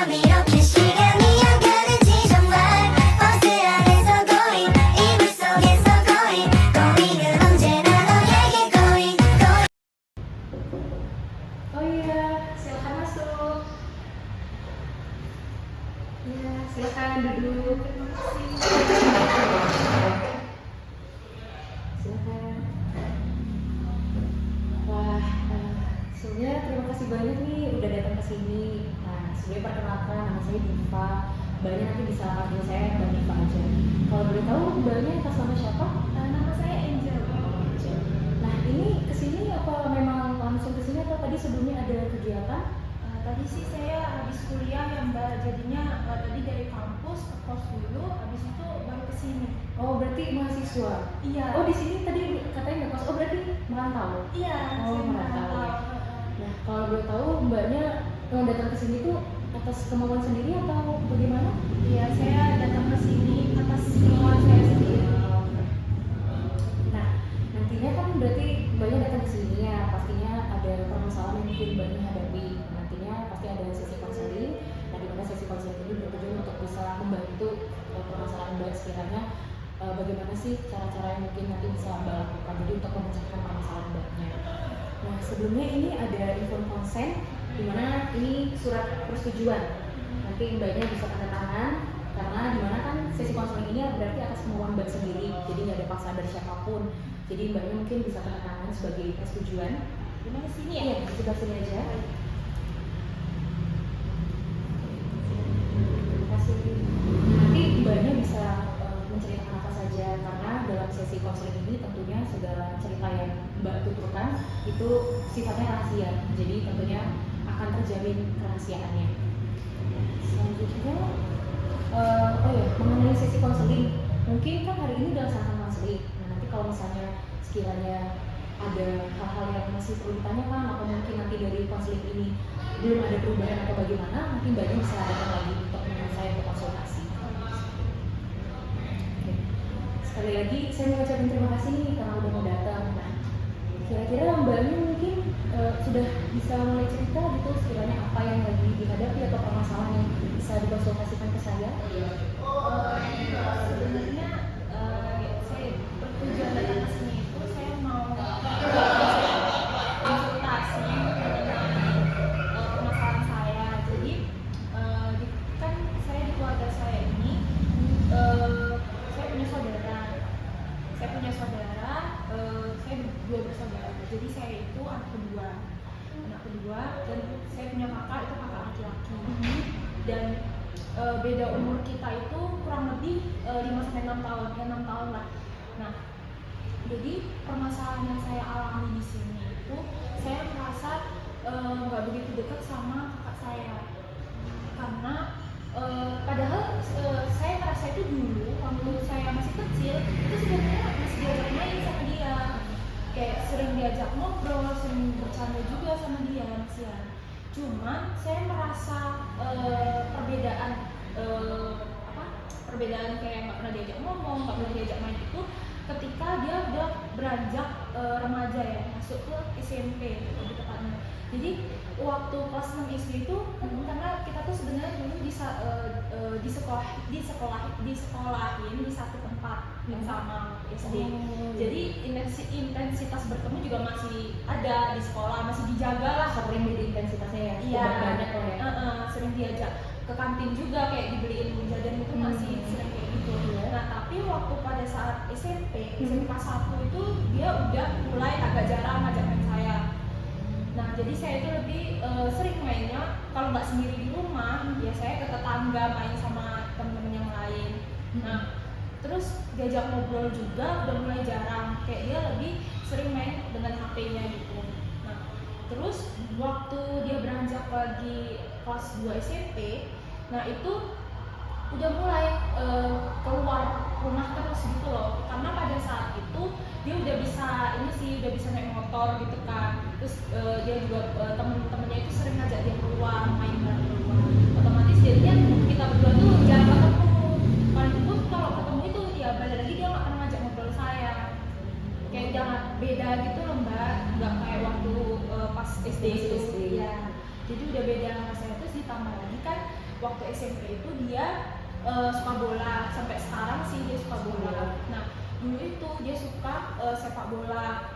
밤 이렇게 시간이 안 가는지 정말 버스 안에서 고인 이불 속에서 고인 고인은 언제나 너에게 고인 고인. Oh iya, silakan masuk. Ya, silakan duduk. Silakan. Wah, sebelumnya terima kasih banyak nih udah datang ke sini. Nah, sebelumnya perkenalkan nama saya Diva. Mbaknya nanti bisa panggil saya Mbak Diva aja. Kalau boleh tahu Mbaknya atas nama siapa? Nama saya Angel. Angel. Nah, ini kesini apa memang langsung kesini atau tadi sebelumnya ada kegiatan? Tadi sih saya habis kuliah ya Mbak, jadinya tadi dari kampus ke kos dulu, habis itu baru ke sini. Oh, berarti mahasiswa. Iya. Oh, di sini tadi katanya nggak kos. Oh, berarti merantau. Iya, Oh, saya merantau. merantau. Nah, kalau boleh tahu Mbaknya yang datang ke sini tuh atas kemauan sendiri atau bagaimana? Iya, saya datang ke sini atas kemauan saya sendiri. Nah, nantinya kan berarti Mbaknya datang ke sini ya, pastinya ada permasalahan yang mungkin Mbaknya hadapi. Nantinya pasti ada sesi konseling. Nah, di mana sesi konseling ini bertujuan untuk bisa membantu permasalahan Mbak sekiranya bagaimana sih cara-cara yang mungkin nanti bisa Mbak lakukan jadi untuk memecahkan permasalahan Mbaknya. Nah, sebelumnya ini ada info konsen di mana ini surat persetujuan. Nanti Mbaknya bisa tanda tangan karena di mana kan sesi konseling ini berarti atas kemauan Mbak sendiri. Jadi nggak ada paksaan dari siapapun. Jadi Mbaknya mungkin bisa tanda tangan sebagai persetujuan. Di mana sini ya? Iya, di sebelah sini aja. Terima kasih. Nanti Mbaknya bisa menceritakan apa saja karena dalam sesi konseling ini tentunya segala cerita yang Mbak tuturkan itu sifatnya rahasia. Jadi tentunya akan terjamin kerahasiaannya. Selanjutnya, mengenai sesi konseling, mungkin kan hari ini dilaksanakan konseling. Nah, nanti kalau misalnya sekiranya ada hal-hal yang masih perlu ditanyakan atau mungkin nanti dari konseling ini belum ada perubahan atau bagaimana, nanti Mbaknya bisa datang lagi untuk menemui saya untuk konsultasi. Oke. Sekali lagi saya mengucapkan terima kasih nih karena udah mau datang. Nah, kira-kira Mbaknya mungkin sudah bisa mulai cerita gitu sekiranya apa yang lagi dihadapi atau permasalahan yang bisa dikonsultasikan ke saya? Sebenarnya saya bertujuan datang ke sini itu saya mau konsultasi mengenai permasalahan saya. Jadi kan saya di keluarga saya ini saya punya saudara. Saya dua bersaudara. Jadi saya itu anak kedua dan saya punya kakak itu kakak laki-laki. Dan beda umur kita itu kurang lebih 5-6 tahun, ya 6 tahun lah. Nah, jadi permasalahan yang saya alami di sini itu saya merasa nggak begitu dekat sama kakak saya karena padahal saya merasa itu dulu waktu saya masih kecil itu sebenarnya masih diajak main sama dia, kayak sering diajak ngobrol, sering bercanda juga sama dia Sian. Cuman saya merasa perbedaan kayak nggak pernah diajak ngomong, nggak pernah diajak main itu ketika dia udah beranjak remaja ya, masuk ke SMP lebih tepatnya. Jadi waktu kelas 6 SD itu karena kita tuh sebenarnya dulu disekolahin di satu tempat yang sama SD. Jadi intensitas bertemu juga masih ada di sekolah, masih dijaga lah. Sering di intensitasnya ya? Iya, banyak loh ya? sering diajak ke kantin juga, kayak dibeliin jajan itu masih sering kayak gitu. Nah, tapi waktu pada saat SMP kelas 1 itu dia udah mulai agak jarang ngajak main saya. Nah, jadi saya itu lebih sering mainnya kalau nggak sendiri di rumah, ya saya ke tetangga main sama temen yang lain. Nah, terus diajak ngobrol juga udah mulai jarang, kayak dia lebih sering main dengan HP-nya gitu. Nah, terus waktu dia beranjak lagi kelas 2 SMP, nah itu udah mulai keluar rumah terus gitu loh, karena pada saat itu dia udah bisa naik motor gitu kan. Terus dia juga temen-temennya itu sering ngajak dia keluar main bareng keluar, otomatis jadinya kita berdua tuh jarang ketemu. Paling pun kalau ketemu itu ya balik lagi dia nggak pernah ngajak ngobrol saya, kayak jangan beda gitu loh Mbak, nggak kayak waktu pas SD itu ya. Jadi udah beda sama saya. Terus ditambah lagi kan waktu SMP itu dia suka bola, sampai sekarang sih dia suka bola. Nah dulu itu dia suka sepak bola,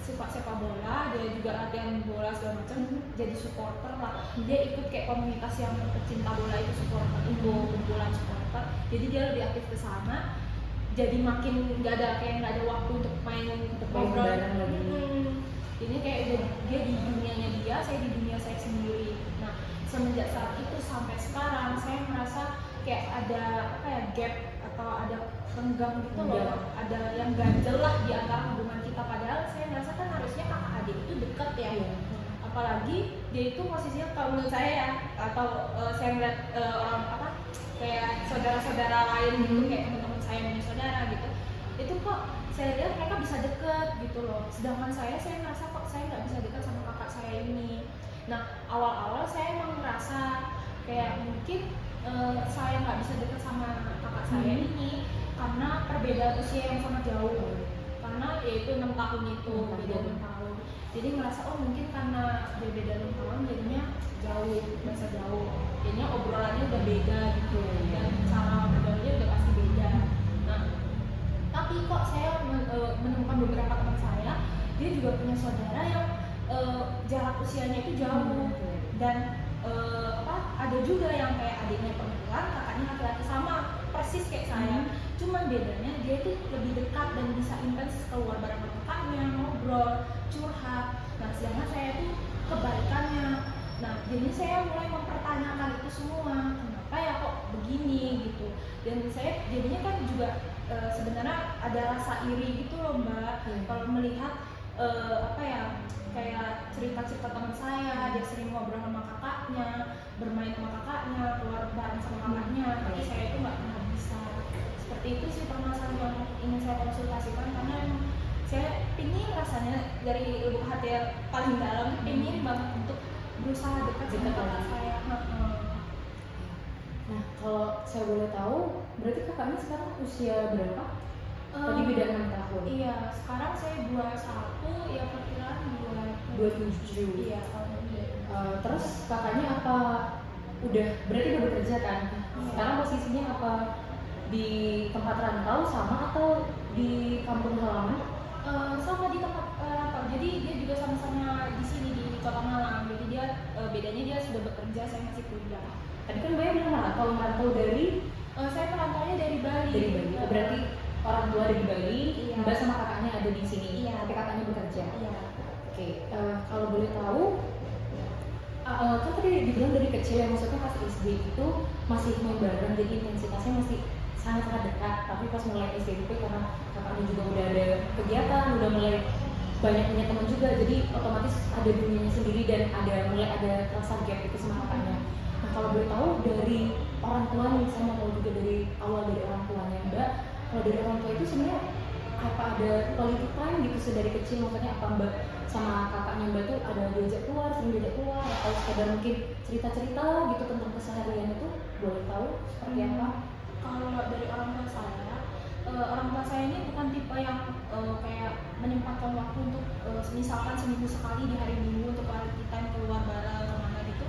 suka sepak bola, dia juga latihan bola segala macam, jadi supporter lah. Dia ikut kayak komunitas yang pecinta bola itu, supporter itu, kumpulan supporter. Jadi dia lebih aktif ke sana. Jadi makin nggak ada waktu untuk main ngobrol. bareng lagi. Ini kayak dia di dunianya dia, saya di dunia saya sendiri. Nah semenjak saat itu sampai sekarang saya merasa kayak ada apa ya, gap atau ada renggang gitu loh, ada yang ganjel lah di antara hubungan kita. Padahal saya merasa kan harusnya kakak adik itu dekat ya. Apalagi dia itu posisinya kalau menurut saya ya, atau saya melihat orang apa kayak saudara-saudara lain gitu, kayak teman-teman saya punya saudara gitu, itu kok saya lihat mereka bisa deket gitu loh. Sedangkan saya merasa kok saya nggak bisa dekat sama kakak saya ini. Nah awal-awal saya emang merasa kayak mungkin saya nggak bisa dekat sama kakak saya ini karena perbedaan usia yang sangat jauh. Karena yaitu 6 tahun itu, beda 6 tahun. Jadi merasa oh mungkin karena dia beda 6 tahun jadinya jauh, bahasa jauh. Jadinya obrolannya udah beda gitu, dan cara ngobrolnya udah pasti beda. Nah, tapi kok saya menemukan beberapa teman saya, dia juga punya saudara yang jarak usianya itu jauh, dan ada juga yang kayak adiknya perempuan, kakaknya laki-laki, sama persis kayak saya. Cuman bedanya dia itu lebih dekat dan bisa intens keluar bareng kakaknya, ngobrol, curhat. Nah sedangkan saya itu kebalikannya. Nah jadi saya mulai mempertanyakan itu semua, kenapa ya kok begini gitu. Dan saya jadinya kan juga sebenarnya ada rasa iri gitu loh mbak, kalau melihat apa ya, kayak cerita-cerita teman saya, dia sering ngobrol sama kakaknya, bermain sama kakaknya, keluar bareng sama kakaknya, tapi saya itu nggak pernah bisa. Seperti itu sih permasalahan yang ingin saya konsultasikan, karena emang saya pingin rasanya dari lubuk hati yang paling dalam, pingin banget untuk berusaha dekat sama kakak saya. Nah kalau saya boleh tahu, berarti kakaknya sekarang usia berapa? Tadi beda 6 tahun. Iya, sekarang saya 21, ya perkiraan 27. Iya, tahun ini. Terus kakaknya apa berarti udah bekerja kan? Sekarang posisinya apa di tempat rantau sama atau di kampung halaman? Sama di tempat rantau. Jadi dia juga sama-sama di sini di Kota Malang. Jadi dia bedanya dia sudah bekerja, saya masih kuliah. Tadi kan Mbak bilang merantau dari Saya perantaunya dari Bali. Dari Bali. Oh, berarti orang tua dari Bali, Iya. Mbak sama kakaknya ada di sini. Iya. Tapi kakaknya bekerja. Iya. Oke, kalau boleh tahu, kan tadi dibilang dari kecil ya, maksudnya pas SD itu masih main bareng, jadi intensitasnya masih sangat-sangat dekat. Tapi pas mulai SMP karena kakaknya juga udah ada kegiatan, udah mulai banyak punya teman juga, jadi otomatis ada dunianya sendiri dan mulai ada rasa gap itu sama kakaknya. Nah kalau boleh tahu dari orang tuanya, saya mau tahu juga dari awal dari orang tuanya Mbak. Kalau dari orang tua itu sebenarnya apa ada quality time gitu dari kecil, maksudnya apa Mbak sama kakaknya Mbak tuh ada diajak keluar, sering diajak keluar, atau sekedar mungkin cerita-cerita gitu tentang keseharian itu, boleh tahu seperti apa? Kalau dari orang tua saya ini bukan tipe yang kayak menyempatkan waktu untuk misalkan seminggu sekali di hari Minggu untuk quality time keluar bareng kemana gitu.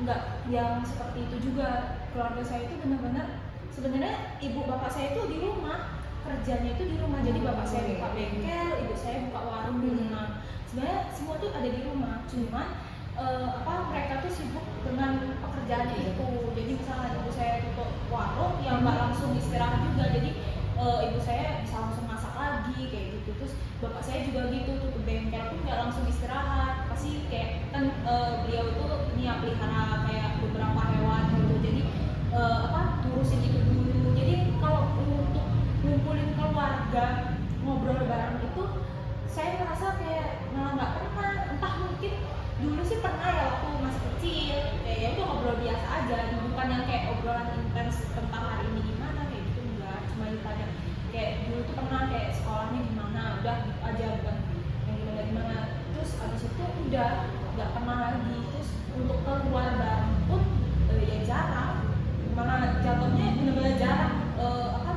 Enggak yang seperti itu juga. Keluarga saya itu benar-benar, sebenarnya ibu bapak saya itu di rumah, kerjanya itu di rumah. Jadi bapak saya buka bengkel, ibu saya buka warung di rumah. Sebenarnya semua tuh ada di rumah, cuman mereka tuh sibuk dengan pekerjaannya itu. Jadi misalnya ibu saya tutup warung, yang nggak langsung istirahat juga. Jadi ibu saya bisa langsung masak lagi kayak gitu. Terus bapak saya juga gitu, tutup bengkel pun nggak langsung istirahat. Pasti kayak kan beliau itu pelihara kayak beberapa hewan gitu. Jadi turusin itu dulu. Jadi kalau untuk ngumpulin keluarga ngobrol bareng itu, saya merasa kayak malah nggak pernah. Entah mungkin dulu sih pernah ya waktu masih kecil, kayak ya itu ngobrol biasa aja, bukan yang kayak obrolan intens tentang hari ini gimana kayak gitu, enggak. Cuma ditanya kayak dulu tuh pernah kayak sekolahnya gimana, udah gitu aja, bukan yang gimana. Terus abis itu udah nggak pernah lagi. Terus untuk keluar bareng pun ya jarang, malah jatuhnya benar-benar jarang,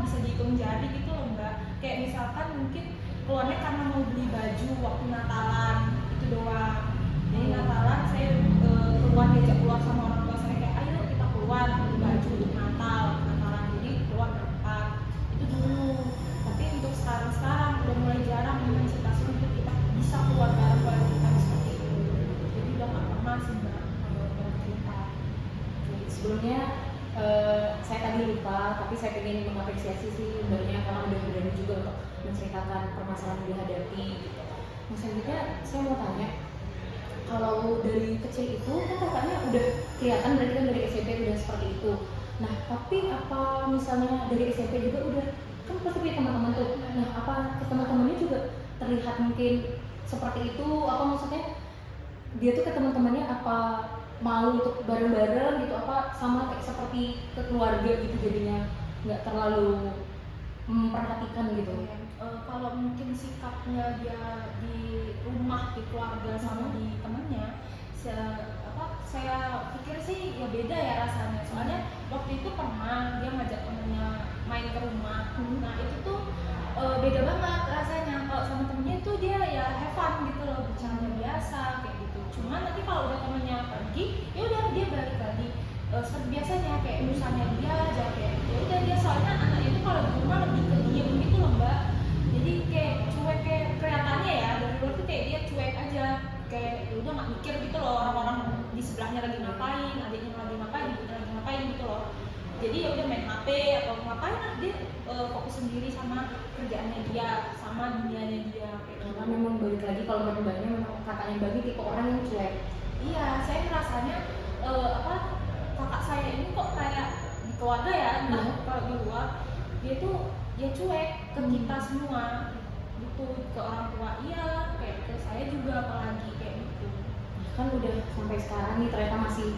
bisa dihitung jari gitu loh mbak. Kayak misalkan mungkin keluarnya karena mau beli baju waktu Natalan itu doang. Jadi Natalan saya keluar, diajak keluar sama orang tua saya kayak ayo kita keluar sebelumnya saya tadi lupa, tapi saya ingin mengapresiasi sih mbaknya karena udah berani juga untuk menceritakan permasalahan yang dihadapi gitu. Nah selanjutnya saya mau tanya, kalau dari kecil itu kan kakaknya udah kelihatan berarti kan dari SMP udah seperti itu. Nah tapi apa misalnya dari SMP juga udah kan pasti punya teman-teman tuh. Nah apa ke teman-temannya juga terlihat mungkin seperti itu? Apa maksudnya dia tuh ke teman-temannya apa mau untuk bareng-bareng gitu, apa sama kayak seperti ke keluarga gitu jadinya nggak terlalu memperhatikan gitu. Kalau mungkin sikapnya dia di rumah, di keluarga sama di temennya, saya pikir sih ya beda ya rasanya. Soalnya waktu itu pernah dia ngajak temennya main ke rumah. Nah itu tuh beda banget rasanya. Kalau sama temennya itu dia ya have fun gitu loh, bercanda biasa kayak gitu. Cuma nanti kalau udah temennya pergi, ya udah dia balik lagi seperti biasanya, kayak urusannya dia aja, kayak ya udah dia, soalnya anak itu kalau di rumah lebih ke diem gitu loh mbak. Jadi kayak cuek, kayak kelihatannya ya dari luar tuh kayak dia cuek aja, kayak ya udah nggak mikir gitu loh orang-orang di sebelahnya lagi ngapain, adiknya lagi ngapain, ibunya lagi ngapain gitu loh. Jadi ya udah main HP atau ngapain lah, dia fokus sendiri sama kerjaannya dia, sama dunianya dia kayak gitu. Karena memang balik lagi kalau menurut mbaknya memang kakaknya mbak ini tipe orang yang cuek. Iya, saya ngerasanya kakak saya ini kok kayak di keluarga ya, entah kalau di luar dia tuh ya cuek ke kita semua gitu, ke orang tua iya, kayak ke saya juga apalagi kayak gitu. Kan udah sampai sekarang nih ternyata masih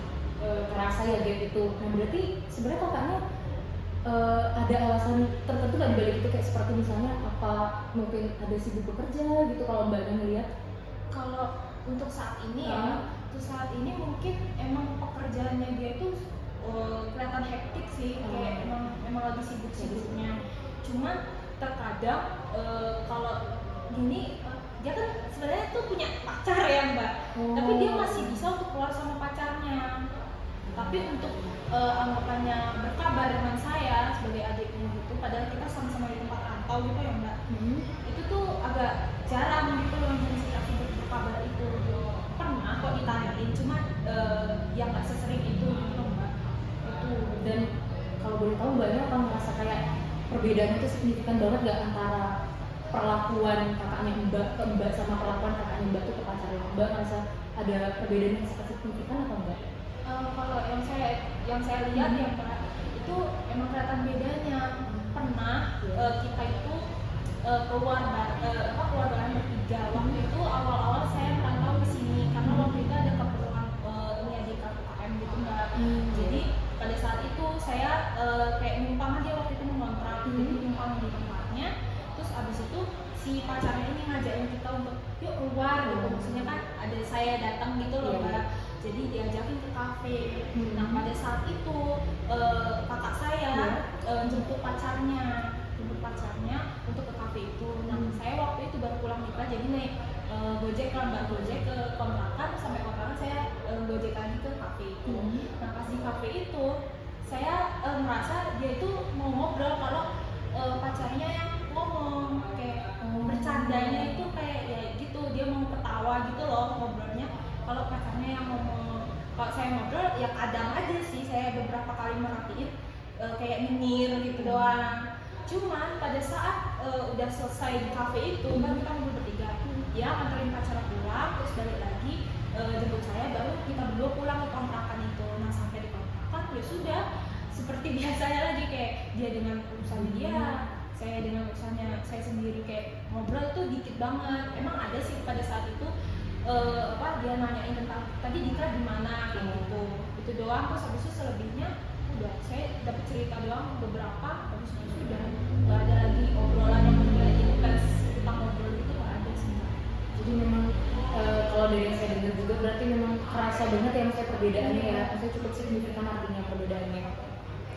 kerasa ya gap itu. Nah berarti sebenarnya kakaknya ada alasan tertentu nggak dibalik itu, kayak seperti misalnya apa mungkin ada sibuk bekerja gitu kalau mbaknya ngeliat? Kalau untuk saat ini ya, untuk saat ini mungkin emang pekerjaannya dia itu kelihatan hektik sih, kayak emang lagi sibuk-sibuknya. Cuman terkadang kalau gini dia kan sebenarnya tuh punya pacar ya mbak, tapi dia masih bisa untuk keluar sama pacarnya. Tapi untuk anggapannya berkabar dengan saya sebagai adiknya gitu, padahal kita sama-sama di tempat rantau gitu ya mbak, itu tuh agak jarang gitu loh intensitas untuk berkabar itu. Pernah kok ditanyain, cuma yang nggak sesering itu gitu loh mbak. Itu. Dan kalau boleh tahu mbaknya apa merasa kayak perbedaan itu signifikan banget nggak antara perlakuan kakaknya mbak ke mbak sama perlakuan kakaknya mbak tuh ke pacarnya mbak? Merasa ada perbedaan yang sangat signifikan atau enggak? Kalau yang saya lihat ya mbak, itu emang kelihatan bedanya. Pernah kita itu keluar bareng bertiga. Waktu itu awal-awal saya merantau ke sini karena waktu itu ada keperluan ini ya di KKM gitu mbak. Jadi pada saat itu saya kayak numpang aja, waktu itu mengontrak, jadi numpang di tempatnya. Terus abis itu si pacarnya ini ngajakin kita untuk yuk keluar gitu, maksudnya kan ada saya datang gitu loh mbak. Jadi diajakin ke kafe. Nah pada saat itu kakak saya jemput pacarnya untuk ke kafe itu. Nah saya waktu itu baru pulang nikah, jadi naik gojek lah mbak, gojek ke kontrakan, sampai kontrakan saya gojek lagi ke kafe itu. Nah pas di kafe itu saya merasa dia itu mau ngobrol, kalau pacarnya yang ngomong kayak bercandanya itu kayak ya gitu, dia mau ketawa gitu loh ngobrolnya. Kalau pacarnya yang ngomong, kalau saya ngobrol ya kadang aja sih, saya beberapa kali merhatiin kayak nyinyir gitu doang. Cuman pada saat udah selesai di kafe itu kan kita ngobrol bertiga, dia nganterin pacarnya pulang, terus balik lagi jemput saya, baru kita berdua pulang ke kontrakan itu. Nah sampai di kontrakan ya sudah seperti biasanya lagi, kayak dia dengan urusannya dia, saya dengan urusannya saya sendiri, kayak ngobrol tuh dikit banget. Emang ada sih pada saat itu dia nanyain tentang tadi Dika di mana kayak gitu, itu doang. Terus habis itu selebihnya udah saya dapat cerita doang beberapa, habis itu sudah nggak ada lagi obrolan yang berbeda intens tentang ngobrol itu, nggak ada sih. Jadi memang kalau dari yang saya dengar juga berarti memang kerasa banget ya maksudnya perbedaannya ya, maksudnya cukup signifikan artinya perbedaannya.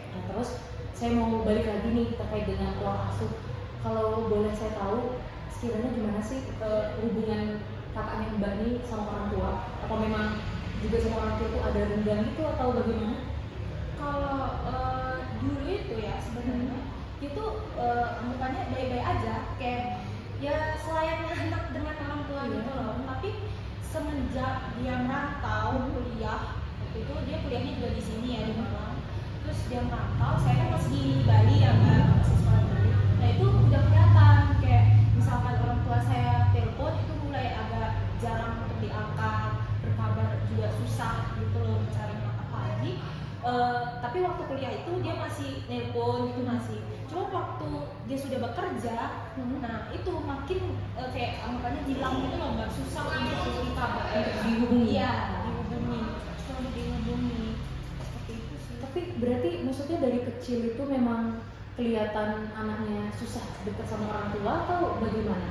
Nah terus saya mau balik lagi nih terkait dengan uang asuh. Kalau boleh saya tahu sekiranya gimana sih hubungan kakaknya mbak nih sama orang tua? Apa memang juga sama orang tua itu ada renggang gitu atau bagaimana? Kalau dulu itu ya sebenarnya itu anggapannya baik-baik aja, kayak ya selayaknya anak dengan orang tua gitu loh. Tapi semenjak dia merantau kuliah, waktu itu dia kuliahnya juga di sini ya di Malang. terus dia merantau, saya kan masih di Bali ya mbak, masih sekolah di Bali. Nah itu udah kelihatan kayak misalkan orang tua saya telepon itu mulai agak jarang untuk diangkat, berkabar juga susah gitu loh mencarinya apalagi. Tapi waktu kuliah itu dia masih nelpon gitu masih. Cuma waktu dia sudah bekerja, nah itu makin kayak anggapannya hilang gitu loh mbak, susah untuk dikabar, Dihubungi. iya dihubungi, susah untuk dihubungi seperti itu sih. Tapi berarti maksudnya dari kecil itu memang kelihatan anaknya susah dekat sama orang tua atau bagaimana?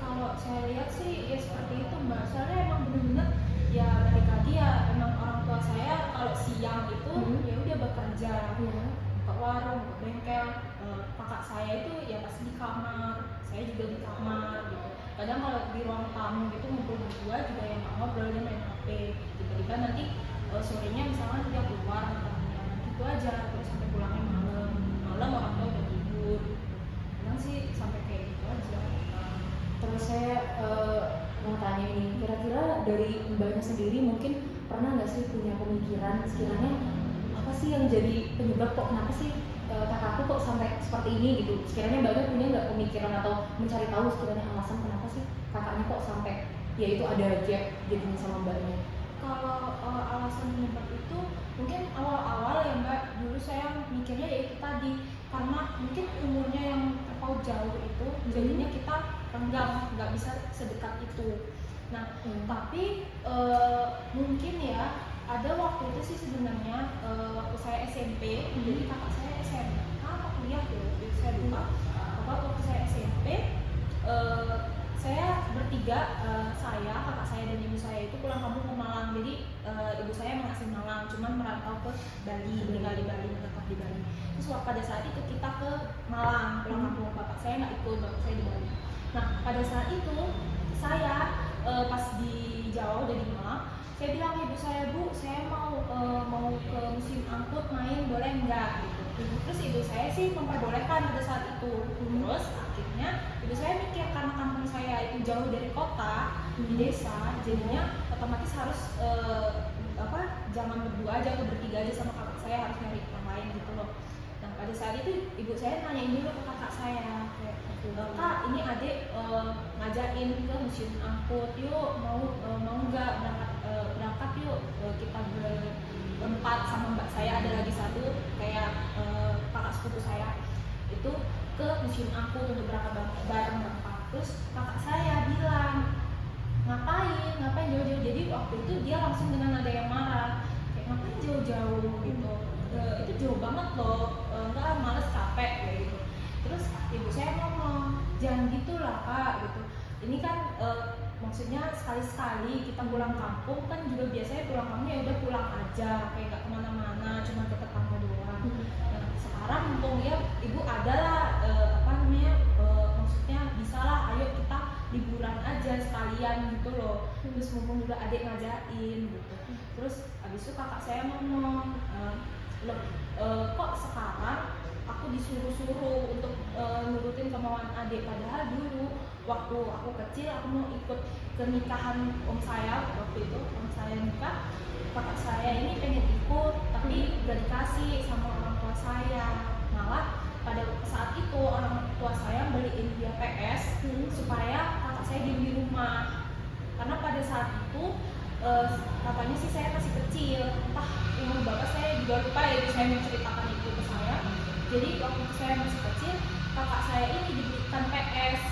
Kalau saya lihat sih ya seperti itu mbak, soalnya emang bener-bener ya dari tadi ya emang orang tua saya kalau siang itu ya udah bekerja, Iya. buka warung, buka bengkel. Kakak saya itu ya pasti di kamar, saya juga di kamar gitu. Kadang kalau di ruang tamu gitu ngumpul berdua juga yang nggak ngobrol, dia main HP. Tiba-tiba nanti sorenya misalnya dia keluar temennya gitu aja, terus sampai pulangnya malam orang tua udah tidur. Kadang sih sampai kayak gitu aja. Terus saya mau tanya ini, kira-kira dari mbaknya sendiri mungkin pernah nggak sih punya pemikiran sekiranya apa sih yang jadi penyebab kok kenapa sih kakakku kok sampai seperti ini gitu? Sekiranya mbaknya punya nggak pemikiran atau mencari tahu sekiranya alasan kenapa sih kakaknya kok sampai ya itu ada gap jadinya sama mbaknya? Kalau alasan penyebab itu mungkin awal-awal ya mbak, dulu saya mikirnya ya itu tadi, karena mungkin umurnya yang terpaut jauh itu jadinya kita renggang, nggak bisa sedekat itu. Nah tapi mungkin ya ada waktu itu sih sebenarnya waktu saya SMP, jadi kakak saya SMA apa kuliah tuh, jadi saya lupa. Waktu saya SMP saya bertiga, saya, kakak saya dan ibu saya itu pulang kampung ke Malang. Jadi ibu saya emang asli Malang, cuman merantau ke Bali, tinggal di Bali, menetap di Bali. Terus pada saat itu kita ke Malang, pulang kampung. Bapak saya nggak ikut, bapak saya di Bali. Nah pada saat itu saya pas di Jawa udah di Malang, saya bilang ke ibu saya, bu, saya mau ke museum angkut main, boleh nggak gitu. Terus ibu saya sih memperbolehkan pada saat itu. Terus akhirnya ibu saya mikir karena kampung saya itu jauh dari kota, di desa, jadinya otomatis harus jangan berdua aja atau bertiga aja sama kakak saya, harus nyari yang lain gitu loh. Nah pada saat itu ibu saya nanyain dulu ke kakak saya, kayak kak ini adik ngajakin ke museum angkut, yuk mau nggak berangkat yuk, kita berempat sama mbak saya, ada lagi satu kayak kakak sepupu saya itu ke museum angkut untuk berangkat bareng berempat. Terus kakak saya bilang ngapain jauh-jauh, jadi waktu itu dia langsung dengan nada yang marah kayak ngapain jauh-jauh gitu, itu jauh banget loh, enggak males capek kayak gitu. Terus ibu saya ngomong jangan gitulah kak gitu, ini kan maksudnya sekali-sekali kita pulang kampung kan juga biasanya pulang kampung ya udah pulang aja, kayak nggak kemana-mana, cuma ke tetangga doang. Nah sekarang mumpung ya ibu adalah maksudnya bisalah ayo kita liburan aja sekalian gitu loh, terus mumpung juga adik ngajain gitu. Terus abis itu kakak saya ngomong kok sekarang aku disuruh-suruh untuk nurutin kemauan adik, padahal dulu waktu aku kecil aku mau ikut ke nikahan om saya, waktu itu om saya nikah, kakak saya ini pengen ikut tapi gak dikasih sama orang tua saya. Malah pada saat itu orang tua saya beliin dia PS supaya kakak saya diem di rumah, karena pada saat itu katanya sih saya masih kecil, entah umur bapak saya juga lupa ya, saya menceritakan itu ke saya. Jadi waktu saya masih kecil, kakak saya ini dibelikan PS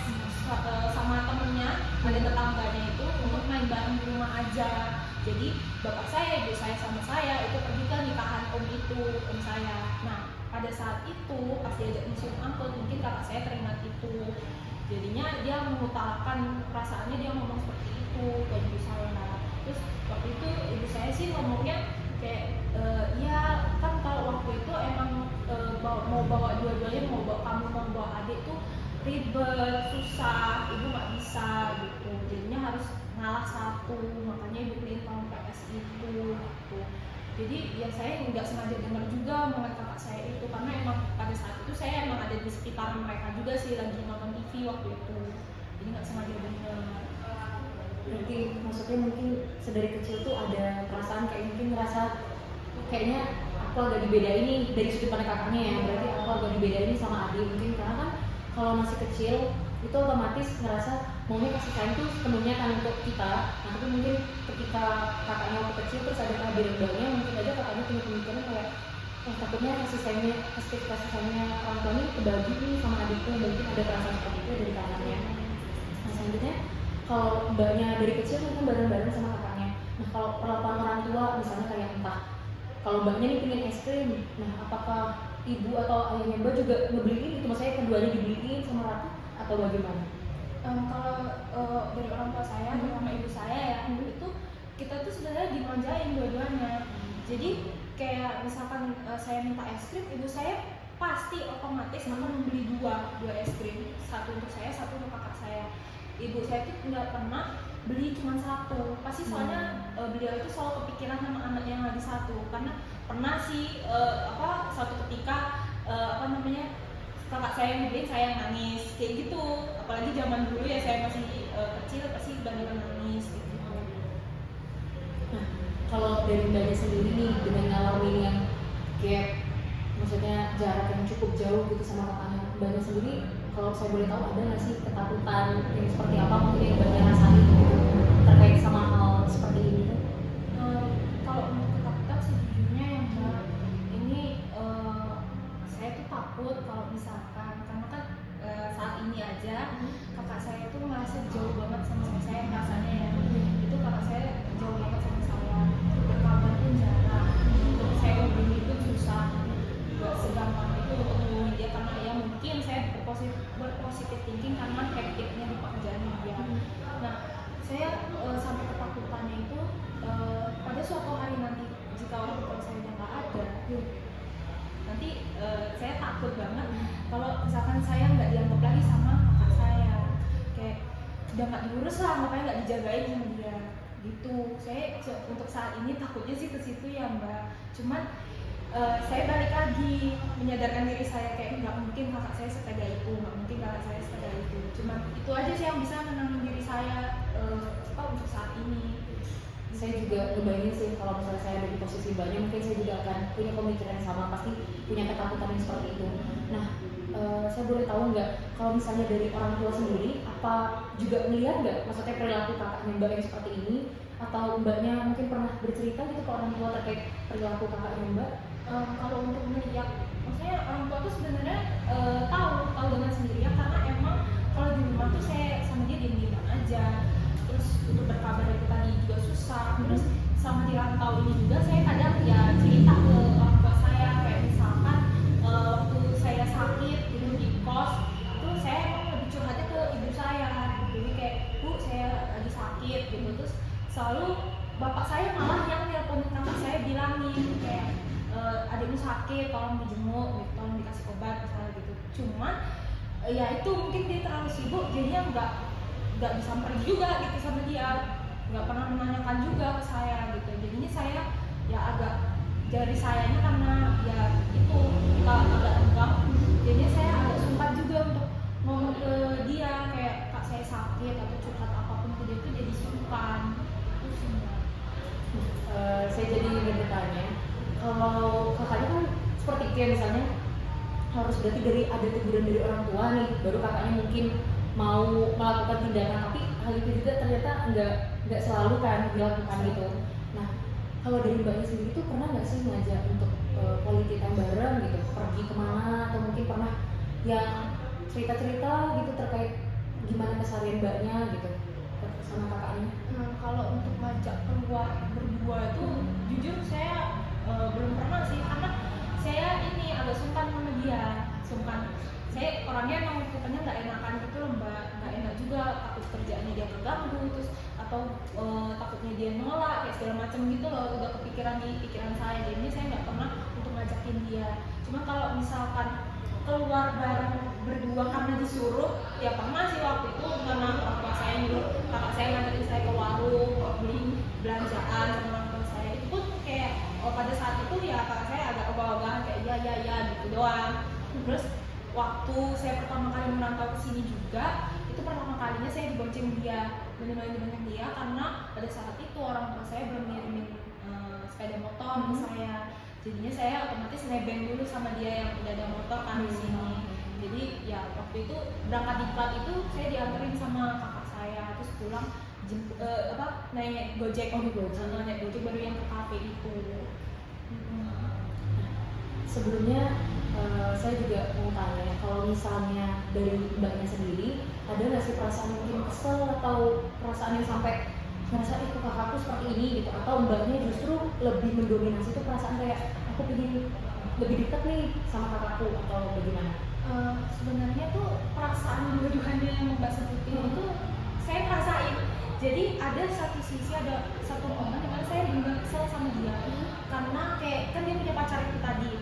sama temennya, ada tetangganya itu untuk main bareng di rumah aja. Jadi bapak saya, ibu saya sama saya itu pergi ke nikahan om itu, om saya. Nah pada saat itu pas diajak museum angkut, mungkin kakak saya teringat itu, jadinya dia mengutarakan perasaannya, dia ngomong seperti itu ke ibu saya. Terus waktu itu ibu saya sih ngomongnya kayak ya kan kalau waktu itu emang mau bawa dua-duanya, mau bawa kamu mau bawa adik tuh ribet, susah, ibu nggak bisa gitu, jadinya harus ngalah satu, makanya ibu beliin kamu PS itu gitu. Jadi ya saya nggak sengaja dengar juga omongan kakak saya itu, karena emang pada saat itu saya emang ada di sekitaran mereka juga sih, lagi nonton TV waktu itu, jadi nggak sengaja dengar. Berarti maksudnya mungkin sedari kecil tuh ada perasaan kayak mungkin ngerasa kayaknya aku aku agak dibedain nih dari sudut pandang kakaknya ya, berarti aku agak dibedain nih sama adik mungkin karena kan kalau masih kecil itu otomatis ngerasa maunya kasih sayang tuh sepenuhnya kan untuk kita. Nah tapi mungkin ketika kakaknya waktu kecil terus ada kehadiran mbaknya, mungkin aja kakaknya punya pemikiran kayak takutnya kasih sayangnya orang tua ini kebagi nih sama adikku, mungkin ada perasaan seperti itu dari kakaknya. Nah selanjutnya kalau mbaknya dari kecil mungkin bareng-bareng sama kakaknya. Nah kalau perlakuan orang tua misalnya kayak entah kalau mbaknya nih pengen es krim, nah apakah ibu atau ayahnya mbak juga ngebeliin itu, maksudnya keduanya dibeliin sama rata atau bagaimana? Kalau dari orang tua saya, terutama ibu saya ya, itu kita tuh sebenarnya dimanjain dua-duanya. Jadi kayak misalkan saya minta es krim, ibu saya pasti otomatis akan membeli dua es krim, satu untuk saya, satu untuk kakak saya. Ibu saya tuh nggak pernah beli cuma satu, pasti soalnya beliau itu selalu kepikiran sama anak yang lagi satu. Karena pernah sih suatu ketika kakak saya yang beliin, saya yang nangis kayak gitu. Apalagi zaman dulu ya, saya masih kecil, pasti banyak nangis gitu. Nah kalau dari mbaknya sendiri nih dengan ngalamin yang gap, maksudnya jarak yang cukup jauh gitu sama kakaknya, mbaknya sendiri kalau saya boleh tahu ada nggak sih ketakutan yang seperti apa mungkin yang mbaknya rasain gitu, terkait sama hal seperti ini tuh? Kalau untuk ketakutan sejujurnya ya mbak, ini saya tuh takut kalau misalkan, karena kan saat ini aja kakak saya tuh merasa jauh banget sama saya, rasanya ya itu kakak saya jauh banget sama saya, berkabar pun jarang, untuk saya hubungi itu susah, gak segampang itu untuk hubungi dia, karena ya mungkin saya berpositif thinking karena hektiknya di pekerjaan dia. Nah saya sampai ketakutannya itu pada suatu hari nanti jika orang tua saya udah nggak ada, nanti saya takut banget kalau misalkan saya nggak dianggap lagi sama kakak saya, kayak udah nggak diurus lah, makanya nggak dijagain sama dia gitu. Saya untuk saat ini takutnya sih ke situ ya mbak. Cuman saya balik lagi menyadarkan diri saya kayak nggak mungkin kakak saya setega itu, nggak mungkin kakak saya setega itu. Cuman itu aja sih yang bisa menenangin diri saya untuk saat ini. Saya juga ngebayangin sih kalau misalnya saya ada di posisi mbaknya, mungkin saya juga akan punya pemikiran yang sama, pasti punya ketakutan yang seperti itu. Nah saya boleh tahu nggak kalau misalnya dari orang tua sendiri apa juga melihat nggak maksudnya perilaku kakaknya mbak yang seperti ini, atau mbaknya mungkin pernah bercerita gitu ke orang tua terkait perilaku kakaknya mbak? Kalau untuk melihat, maksudnya orang tua tuh sebenarnya tahu dengan sendirinya, karena emang kalau di rumah tuh saya sama dia diem-diem aja, terus untuk berkabar itu tadi juga susah. Terus sama di rantau ini juga saya kadang ya cerita ke orang tua saya, kayak misalkan waktu saya sakit gitu di kos, itu saya emang lebih curhatnya ke ibu saya, jadi kayak bu saya lagi sakit gitu, terus selalu bapak saya malah yang nelpon kakak saya bilangin kayak adikmu sakit, tolong dijenguk, gitu, tolong dikasih obat misalnya gitu. Cuman ya itu mungkin dia terlalu sibuk, jadinya nggak disamperin juga gitu sama dia, nggak pernah menanyakan juga ke saya gitu. Jadinya saya ya agak dari sayanya karena ya itu agak enggak, jadinya saya agak sungkan juga untuk ngomong ke dia kayak kak saya sakit atau curhat apapun ke dia, itu jadi sungkan. Itu sih Mbak. Saya jadi ingin bertanya, kalau kakaknya kan seperti itu ya, misalnya harus berarti dari ada teguran dari orang tua nih baru kakaknya mungkin mau melakukan tindakan, tapi hal itu juga ternyata nggak selalu kan dilakukan gitu. Nah kalau dari mbaknya sendiri tuh pernah nggak sih ngajak untuk politikan bareng gitu, pergi kemana, atau mungkin pernah yang cerita-cerita gitu terkait gimana keseharian mbaknya gitu sama kakaknya? Kalau untuk ngajak keluar berdua itu jujur saya belum pernah sih, karena saya ini agak sungkan sama dia, sungkan. Saya orangnya emang tipenya nggak enakan gitu loh mbak, nggak enak juga, takut kerjaannya dia terganggu, terus atau takutnya dia nolak kayak segala macam gitu loh, udah kepikiran di pikiran saya. Jadi saya nggak pernah untuk ngajakin dia. Cuma kalau misalkan keluar bareng berdua karena disuruh, ya pernah sih waktu itu, karena orang tua saya nyuruh kakak saya nganterin saya ke warung beli belanjaan sama orang tua saya. Itu pun kayak pada saat itu ya kakak saya agak ogah-ogahan kayak ya gitu doang. Terus waktu saya pertama kali merantau ke sini juga, itu pertama kalinya saya dibonceng dia, benar-benar dibonceng dia, karena pada saat itu orang tua saya belum ngirimin sepeda motor ke saya. jadinya saya otomatis nebeng dulu sama dia yang udah ada motor kan di sini. Jadi ya waktu itu berangkat diklat itu saya dianterin sama kakak saya, terus pulang naik Gojek. Oh, di Gojek. Naik Gojek baru yang ke kafe itu. Sebelumnya saya juga mau tanya, kalau misalnya dari mbaknya sendiri ada nggak sih perasaan mungkin kesel atau perasaan yang sampai ngerasa kok kakakku seperti ini gitu, atau mbaknya justru lebih mendominasi itu perasaan kayak aku pengen lebih dekat nih sama kakakku atau bagaimana? Sebenarnya tuh perasaan dua-duanya yang Mbak sebutin itu saya ngerasain. Jadi ada satu sisi, ada satu momen dimana saya benar-benar kesel sama dia karena kayak kan dia punya pacar itu tadi.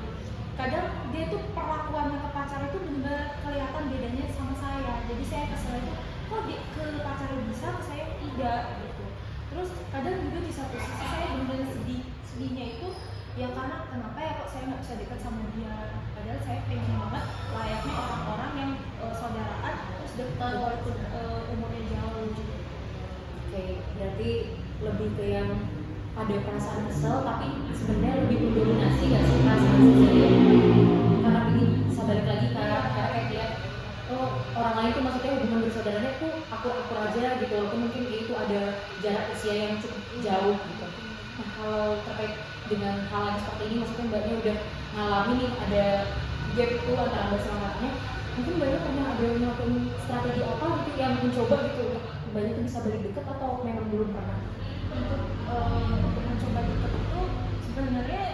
Kadang dia tuh perlakuannya ke pacar itu benar-benar kelihatan bedanya sama saya. Jadi saya kesel itu kok ke pacar bisa, ke saya tidak gitu. Terus kadang juga di satu sisi saya benar-benar sedihnya itu ya karena kenapa ya kok saya nggak bisa dekat sama dia, padahal saya pengen banget layaknya orang-orang yang saudaraan terus dekat walaupun umurnya jauh gitu. Oke, berarti lebih ke yang ada perasaan kesel tapi sebenarnya lebih mendominasi nggak sih perasaan sendiri, karena ingin bisa balik lagi karena kayak dia orang lain tuh maksudnya hubungan bersaudaranya tuh akur-akur aja gitu, walaupun mungkin itu ada jarak usia yang cukup jauh gitu. Nah, kalau terkait dengan hal yang seperti ini, maksudnya mbaknya udah ngalamin nih ada gap itu antara mbak sama kakaknya, mungkin mbaknya pernah ada melakukan strategi apa gitu yang mencoba gitu untuk mbaknya tuh bisa balik deket atau memang belum pernah? Untuk mencoba deket itu sebenarnya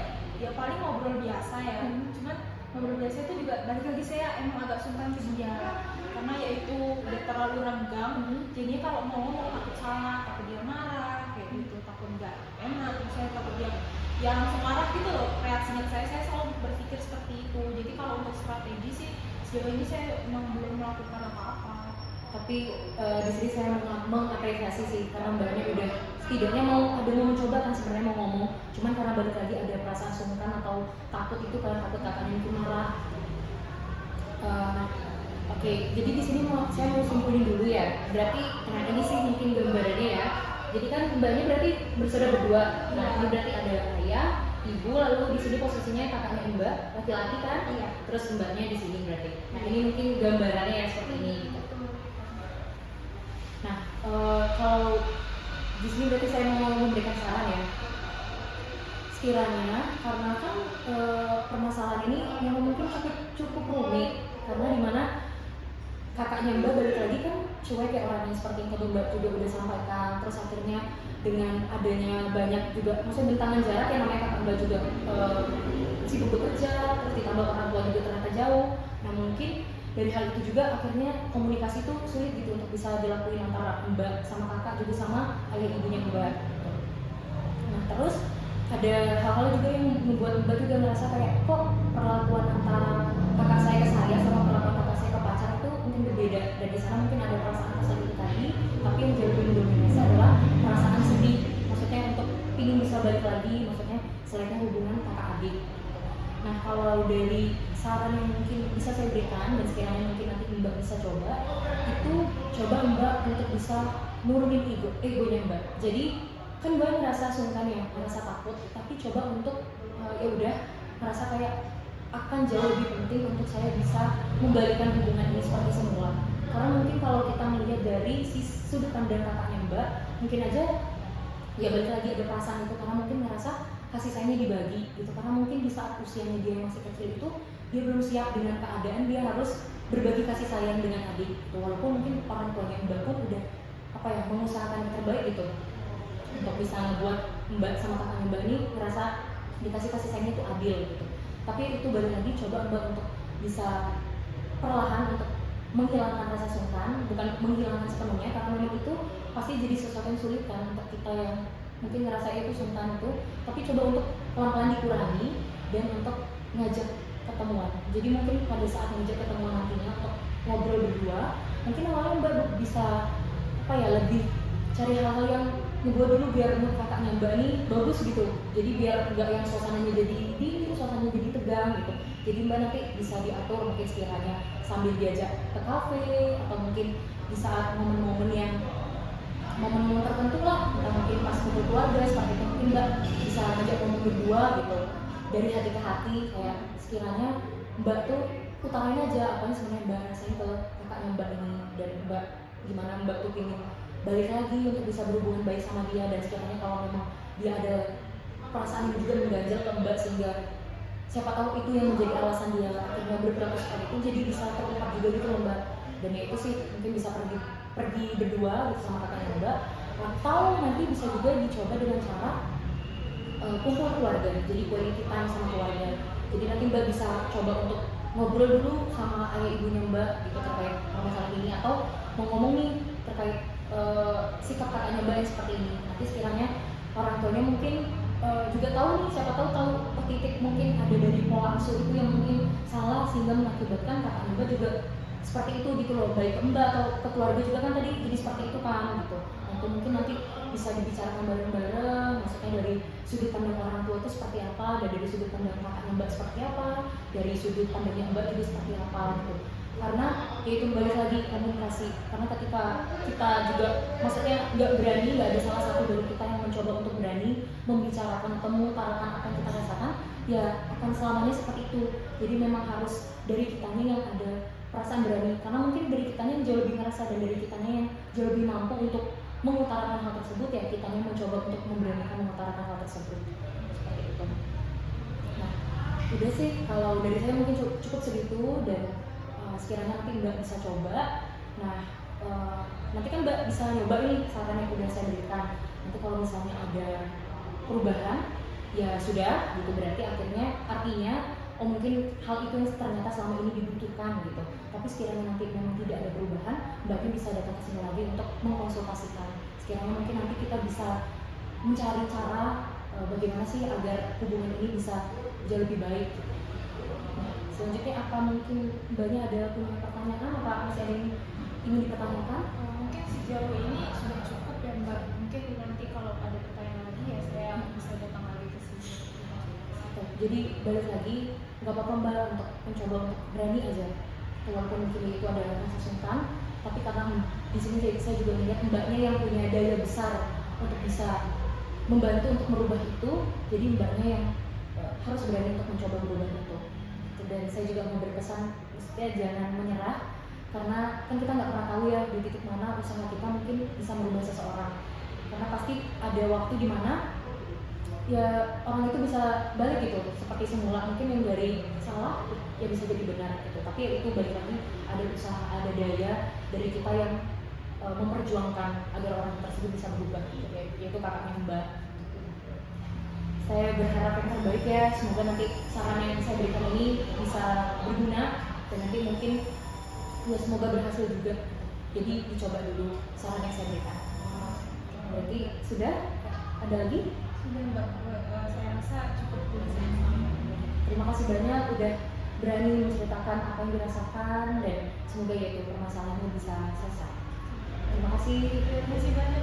ya paling ngobrol biasa ya, cuman ngobrol biasa itu juga balik lagi saya emang agak sungkan ke dia karena ya itu udah terlalu renggang. Jadinya kalau mau ngomong takut salah, takut dia marah kayak gitu, takut nggak enak, terus saya takut dia ya langsung marah gitu loh reaksinya ke saya selalu berpikir seperti itu. Jadi kalau untuk strategi sih sejauh ini saya memang belum melakukan apa-apa. Tapi di sini saya mengapresiasi sih karena mbaknya udah setidaknya mau mencoba kan, sebenarnya mau ngomong, cuman karena balik lagi ada perasaan sungkan atau takut itu kan, takut kakaknya itu marah. Oke, jadi di sini saya mau simpulin dulu ya. Berarti nah ini sih mungkin gambarannya ya. Jadi kan mbaknya berarti bersaudara berdua. Nah, ini berarti ada ayah, ibu, lalu di sini posisinya kakaknya mbak laki-laki kan? Iya. Terus mbaknya di sini berarti. Nah, ini mungkin gambarannya ya seperti ini gitu. Nah, kalau di sini berarti saya mau memberikan saran ya. Sekiranya karena kan permasalahan ini yang mungkin cukup rumit, karena dimana kakaknya mbak balik lagi kan cuek ya orangnya, seperti yang tadi mbak juga udah sampaikan. Terus akhirnya dengan adanya banyak juga maksudnya bentangan jarak yang namanya kakak mbak juga sibuk bekerja, terus ditambah orang tua juga ternyata jauh. Nah, mungkin dari hal itu juga akhirnya komunikasi itu sulit gitu untuk bisa dilakuin antara mbak sama kakak, juga sama ayah ibunya mbak gitu. Nah, terus ada hal-hal juga yang membuat mbak juga ngerasa kayak kok perlakuan antara kakak saya ke saya sama perlakuan kakak saya ke pacar itu mungkin berbeda. Dari sana mungkin ada perasaan kesal itu tadi, tapi yang jauh lebih mendominasi adalah perasaan sedih, maksudnya untuk ingin bisa balik lagi, maksudnya selainnya hubungan kakak adik. Nah, kalau dari saran yang mungkin bisa saya berikan dan sekiranya mungkin nanti mbak bisa coba, itu coba mbak untuk bisa nurunin egonya mbak. Jadi kan mbak ngerasa sungkan ya, ngerasa takut, tapi coba untuk ya udah ngerasa kayak akan jauh lebih penting untuk saya bisa membalikkan hubungan ini seperti semula. Karena mungkin kalau kita melihat dari sudut pandang kakaknya mbak, mungkin aja ya balik lagi ada perasaan itu karena mungkin ngerasa kasih sayangnya dibagi gitu, karena mungkin di saat usianya dia yang masih kecil itu dia belum siap dengan keadaan dia harus berbagi kasih sayang dengan adik gitu. Walaupun mungkin orang tuanya mbak pun udah mengusahakan yang terbaik gitu untuk bisa ngebuat mbak sama kakaknya mbak ini ngerasa dikasih kasih sayangnya itu adil gitu. Tapi itu balik lagi coba mbak untuk bisa perlahan untuk menghilangkan rasa sungkan, bukan menghilangkan sepenuhnya karena memang itu pasti jadi sesuatu yang sulit kan untuk kita yang mungkin ngerasa itu sungkan itu, tapi coba untuk pelan-pelan dikurangi dan untuk ngajak ketemuan. Jadi mungkin pada saat ngajak ketemuan nantinya untuk ngobrol berdua, mungkin awalnya mbak bisa lebih cari hal-hal yang ngebuat dulu biar mood kakaknya mbak ini bagus gitu. Jadi biar enggak yang suasananya jadi dingin, suasananya jadi tegang gitu. Jadi mbak nanti bisa diatur mungkin sekiranya sambil diajak ke kafe atau mungkin di saat momen-momen yang momen-momen tertentu lah, atau mungkin pas kumpul keluarga seperti itu, mungkin mbak bisa ngajak ngomong berdua gitu. dari hati ke hati, kayak sekiranya Mbak tuh utarain aja apa yang sebenarnya Mbak rasain ke kakaknya Mbak ini, dan Mbak gimana Mbak tuh pengen balik lagi untuk bisa berhubungan baik sama dia, dan sekiranya kalau memang dia ada perasaan yang juga mengganjal ke Mbak, sehingga siapa tahu itu yang menjadi alasan dia akhirnya berperilaku seperti itu, jadi bisa terungkap juga gitu loh Mbak. Dan ya itu sih mungkin bisa pergi berdua gitu sama kakaknya Mbak, atau nanti bisa juga dicoba dengan cara kumpul keluarga, jadi quality time sama keluarga. Jadi nanti Mbak bisa coba untuk ngobrol dulu sama ayah ibunya Mbak gitu terkait permasalahan ini, atau mau ngomong nih terkait sikap kakaknya Mbak yang seperti ini. Nanti sekiranya orang tuanya mungkin juga tahu nih, siapa tahu titik mungkin ada dari pola asuh itu yang mungkin salah, sehingga mengakibatkan kakaknya Mbak juga seperti itu gitu loh, baik ke Mbak atau ke keluarga juga kan tadi jadi seperti itu kan gitu. Nah, itu mungkin nanti bisa dibicarakan bareng-bareng, maksudnya dari sudut pandang orang tua itu seperti apa, dan dari sudut pandang kakaknya Mbak seperti apa, dari sudut pandangnya Mbak juga seperti apa gitu. Karena ya itu balik lagi komunikasi, karena ketika kita juga maksudnya nggak berani, nggak ada salah satu dari kita yang mencoba untuk berani membicarakan atau mengutarakan apa yang kita rasakan, ya akan selamanya seperti itu. Jadi memang harus dari kitanya yang ada perasaan berani, karena mungkin dari kitanya yang jauh lebih ngerasa, dan dari kitanya yang jauh lebih mampu untuk mengutarakan hal tersebut, ya kitanya mencoba untuk memberanikan mengutarakan hal tersebut seperti itu. Nah, udah sih kalau dari saya mungkin cukup segitu, dan sekiranya nanti Mbak bisa coba. Nah, nanti kan Mbak bisa nyoba nih saran yang udah saya berikan. Nanti kalau misalnya ada perubahan, ya sudah gitu, berarti artinya oh mungkin hal itu yang ternyata selama ini dibutuhkan gitu. Tapi sekiranya nanti memang tidak ada perubahan, Mbaknya bisa datang ke sini lagi untuk mengkonsultasikan. Sekiranya mungkin nanti kita bisa mencari cara bagaimana sih agar hubungan ini bisa jauh lebih baik. Nah, selanjutnya apa mungkin Mbaknya ada punya pertanyaan, apa masih ada yang ingin dipertanyakan? Mungkin sejauh ini sudah cukup ya Mbak. Mungkin nanti kalau ada pertanyaan lagi ya saya bisa datang lagi ke sini. Jadi balik lagi, nggak apa-apa Mbak untuk mencoba untuk berani aja, walaupun mungkin itu adalah rasa sungkan, tapi karena di sini saya juga melihat Mbaknya yang punya daya besar untuk bisa membantu untuk merubah itu, jadi Mbaknya yang harus berani untuk mencoba merubah itu. Dan saya juga mau berpesan, maksudnya jangan menyerah, karena kan kita nggak pernah tahu ya di titik mana usaha kita mungkin bisa merubah seseorang, karena pasti ada waktu di mana ya orang itu bisa balik gitu seperti semula, mungkin yang dari salah ya bisa jadi benar gitu. Tapi ya itu balik lagi ada usaha, ada daya dari kita yang memperjuangkan agar orang tersebut bisa berubah gitu, yaitu kakaknya Mbak. Saya berharap yang terbaik ya, semoga nanti saran yang saya berikan ini bisa berguna, dan nanti mungkin ya semoga berhasil juga. Jadi dicoba dulu saran yang saya berikan. Berarti sudah? Ada lagi? Sudah Mbak, saya rasa cukup dulu. Terima kasih banyak udah berani menceritakan apa yang dirasakan, dan semoga ya itu permasalahannya bisa selesai. Terima kasih. Terima kasih banyak